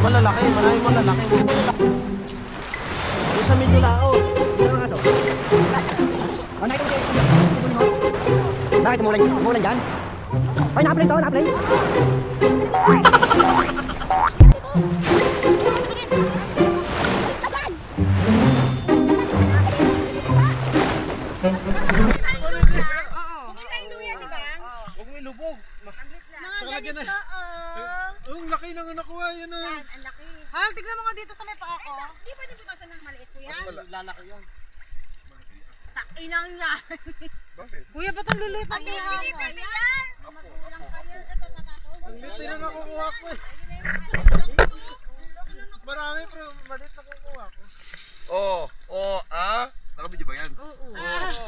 Malalaki, maraming malalaki. Ito sa medyo laot. Bakit umulan dyan? Ay, na-apply to, na-apply. Huwag may lubog. Mga ganito, Ang laki ng anak ko, yan o. Ang laki. Hal, tignan mo nga dito sa may paa ko. Di ba nabutasan ng maliit ko yan? Lalaki yan. Inang yan. Bakit? Kuya, ba't ang liliit ang Hindi paa? kami yan. Magulang kayo. Ito, tatato. Ang lit na nakukuha ko eh. Marami pero malit na kukuha ko. Nakabidyo ba yan? Oo.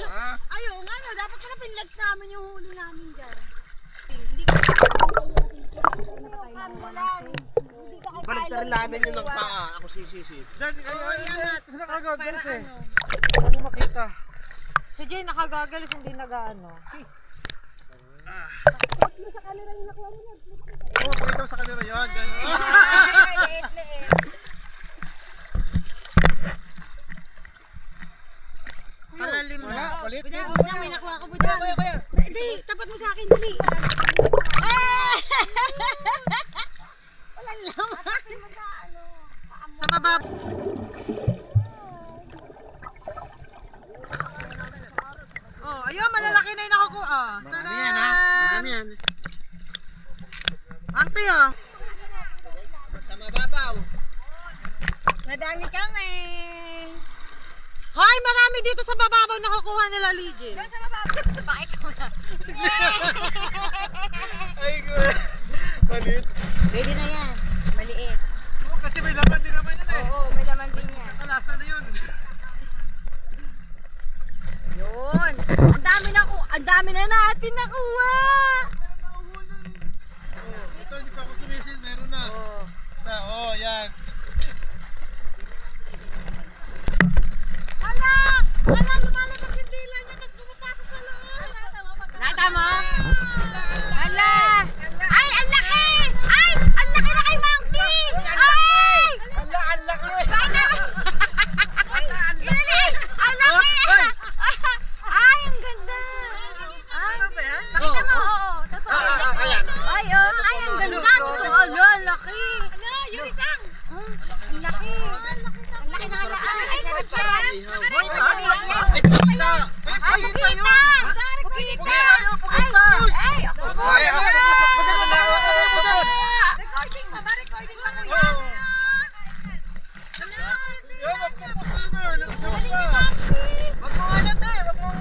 Ah? Nga no, dapat pala pinlags namin yung huli namin dyan. Hindi ka Baliktarin namin yun ng paa. Ako sisisi. Diyan, nakagagalis eh. Ano makita? Si Jay nakagagalis, hindi nag-ano. Oo, pakita mo sa kanila yun. liit. Palalim Wala, na. palit. May nakuha ko po dyan. Hindi, tapat mo sa akin, dali. Walang laman. Sa baba. Oh, ayun, malalaki na yung nakukuha. Marami yan ha. Marami yan. Auntie, oh. Sa mababaw. Madami kami. Hoy, marami dito sa bababaw nakukuha nila, Legend. Bakit ko na? Ay, malit. Pwede na yan. Maliit. Oo, kasi may laman din naman yun eh. Oo, may laman din yan. Kalasa na yun. Yun. Ang dami na natin nakuha. Ito, hindi pa ako sumisid. Meron na. Yan. Hala, lumalabas yung dila niya, tapos pumapasok sa loob. Nata mo? Hala. Ay, ang laki. Ay, ang laki na kay Monkey. Ay. Ang laki. Ang laki. Ay, ang ganda. Ay, pakita mo. Oo, totoo. Ay, ang ganda. Totoo, ang laki. Yung isang. Ang laki. Ang laki na halaan. Ay, sarap yan. Pagkita. Pugita! Pugita! Ay, Ay, recording pa ba? Recording pa kuya? Yan, magpupusol na. Nagpupusol pa. Wag mo wag mong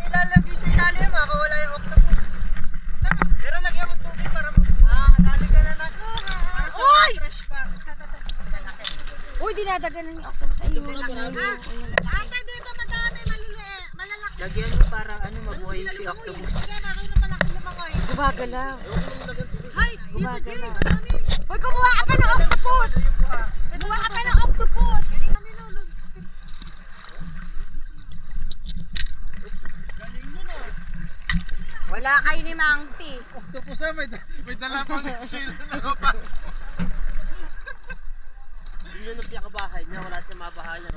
ilalagay sa ilalim ha, wala yung octopus. Pero lagyan mo tubig para mabuha. Dali ka na nakuha. Uy! Fresh pa. Uy, dinadaganan yung octopus. Ay, yung Ate, dito madami, malalaki. Lagyan mo para mabuhay si octopus. Gumagalaw. Hay, dito Jay, madami. Uy, kumuha ka pa ng octopus. Kumuha ka pa ng octopus. Wala kayo ni Mangti. Octopus na, may dala pang shield na kapal. Hindi nyo piyak bahay niya, wala siyang mabahayan.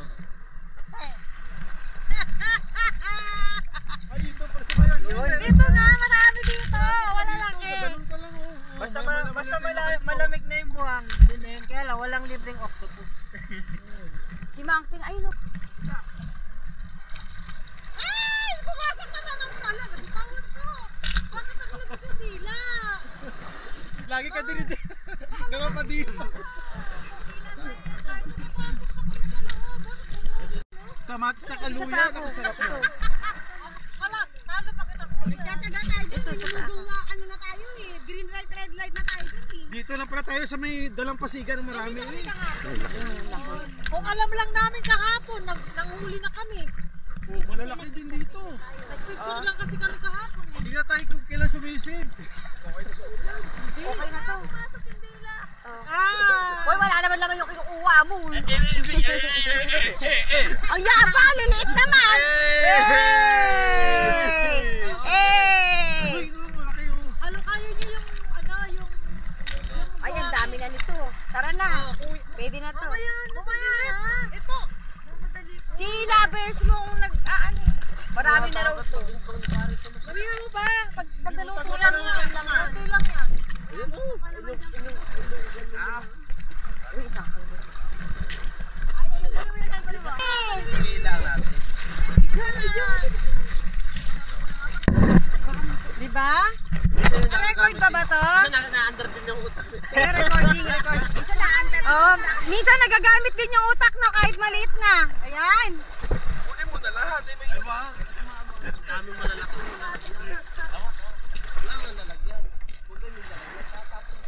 Ay, ito pa sa bayan. Dito nga, marami dito. Wala laki. Ganun pa lang oh. Basta malamig na yung buhang. Doon na yun, kaya lang walang libreng octopus. Si Mangti, ayun o. Ay, pumasok na naman pala. Nagpawag ko. Bakit nakalabas yung dila? Lagi ka din ito. Namapadila. Kamatis na kaluya. Napasarap na. Wala, talo pa kita. Nagtsatsaga tayo dito. Gumawa, ano na tayo eh. Green light, red light na tayo dito eh. Dito lang pala tayo sa may dalang pasigan ng marami eh. Kung alam lang namin kahapon, nanghuli na kami. Oh, malalaki din dito. Nagpicture lang kasi kami kahapon eh. Hindi na tayo kung kailan sumisid. Okay na sa ulan. Hoy, wala naman naman yung kinukuha mo. Ang yaba, liliit naman. Ano kaya niyo yung, ano, yung... Ay, ang dami na nito. Tara na. Pwede na to. Ito. Madali ko. Si lovers mong nag-aano. Marami na raw to. Sabihin mo ba? Pag nagdaluto lang yan. Ito lang yan. Uy, isang kulo. Diba? Record pa ba to? Na-under din yung utak. Pero recording. Isa na under. Oh, minsan nagagamit din yung utak no kahit maliit na. Ayan. Kunin mo na lahat. Ay, wag. Daming malalaki. Wala nga lalagyan. Huwag yung lalagyan. Tatapon.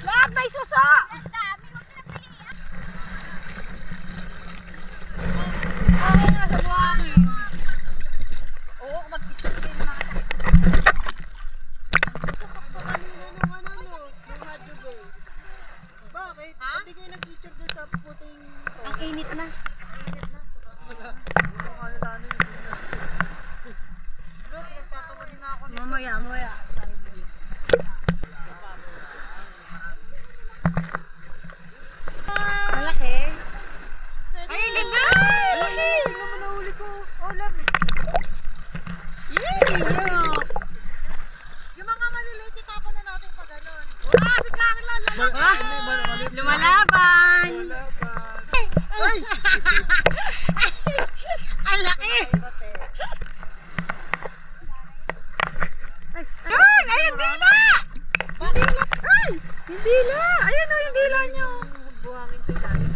Lab, may suso! Okay nga sa buhangin. Oo, mag-isip din mga Bakit? Hindi kayo nag-teacher doon sa puting... Ang init na. Mamaya. Malaki. Ay, ang ganda! Malaki! Tingnan mo nahuli ko. Oh, lab. Yung mga maliliit, itapon na natin pa ganun. Si Carla, Lumalaban! Ay! Ang laki! Ayun! Ayun, dila! Ay! Yung dila! Ayun o, yung dila niyo. buhangin sa ilalim.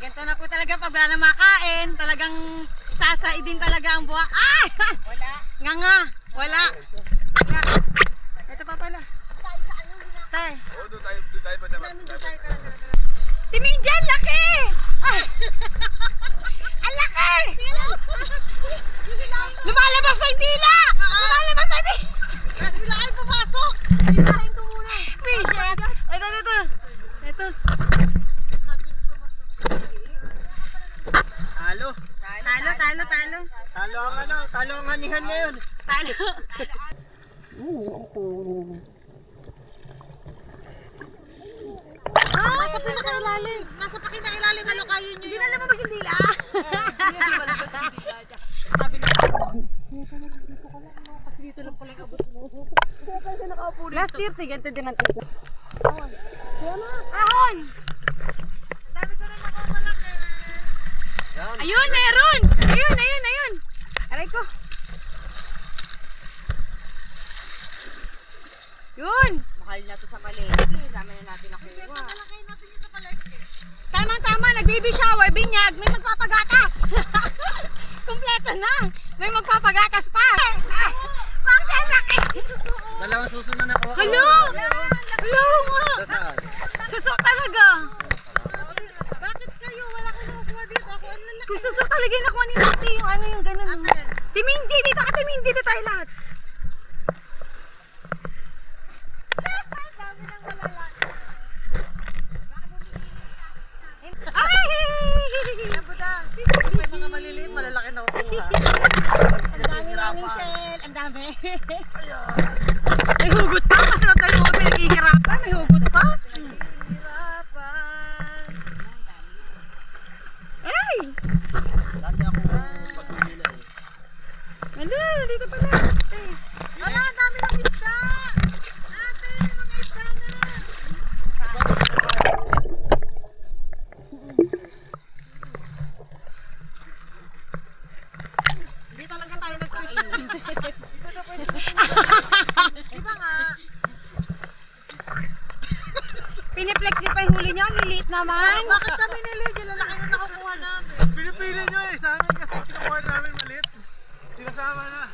Ganito na po talaga pag wala na makain. Talagang sasai din talaga ang buha. Ay! Wala. Nga. Wala. Ito pa pala. Tay. Oo, doon tayo pa naman. Timing dyan, laki! Ay! Ang laki! Lumalabas pa yung dila! Lumalabas pa yung dila! Kasi bila kayo pumasok. Hitahin ko muna. Fish! Ito. Ito. Talo. Talo. Talo ang ano, talo ang anihan ngayon. Talo. Nasa pinakailalim. Nasa pinakailalim. Ano kayo nyo Hindi na lumabas yung dila. Last year, ganito din ang tisa. Ahon! Dami ko na nakamalaki. Ayun, meron! Ayun! Aray ko. Yun! Mahal na to sa palengke. Dami na natin nakuha. Malaki natin yung sa palengke. Tama, nag-baby shower, binyag, may magpapagatas. Kompleto na. May magpapagatas pa. Bakit ang laki? Dalawang susunod na po. Hello nga. Saan? Suso talaga. Bakit kayo? Wala kayo makuha dito. Ako ang lalaki. Kung suso talaga yung nakuha ni Ate, yung ano yung ganun. Timinji, dito ka Timinji, dito tayo lahat. Dami nang malalaki. Ay! Yan po da. Kung may mga maliliit, malalaki na kukuha. Ang dami namin shell. Ang dami. May hugot pa. Masarap tayo mga pinaghihirapan. May hugot pa. Ay! Dati ako pagpili eh. Wala, dito pala. Ay. Wala, ang dami ng isda. Ate, may mga isda na. Hindi talaga tayo nag-swim. Di ba nga? Piniplex niyo pa yung huli niyo, liliit naman. Bakit kami niliit? Yung lalaki na nakukuha namin. Pinipili nyo eh. Sa amin kasi kinukuha namin maliit. Sinasama na.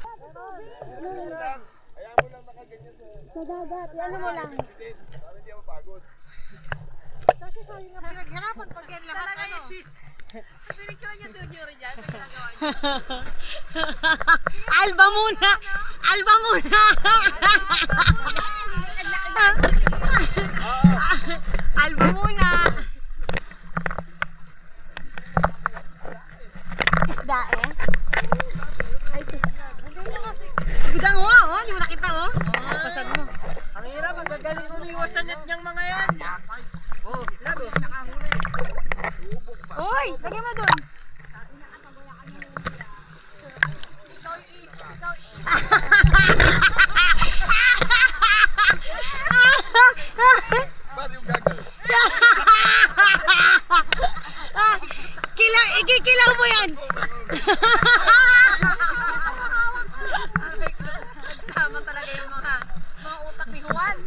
Kasi sabi nga pinaghirapan pag yan lahat ano. Pinicture niya si Yuri dyan, sa ginagawa niya. Alba muna! Alba muna! Alba muna! Isda eh? Gudang oh, di mo nakita oh. Pasan mo. Ang hirap, magagaling umiwas sa net niyang mga yan. Oh, labo. Uy, lagyan mo dun. Ikikilaw mo yan. Nagsama talaga yung mga utak ni Juan.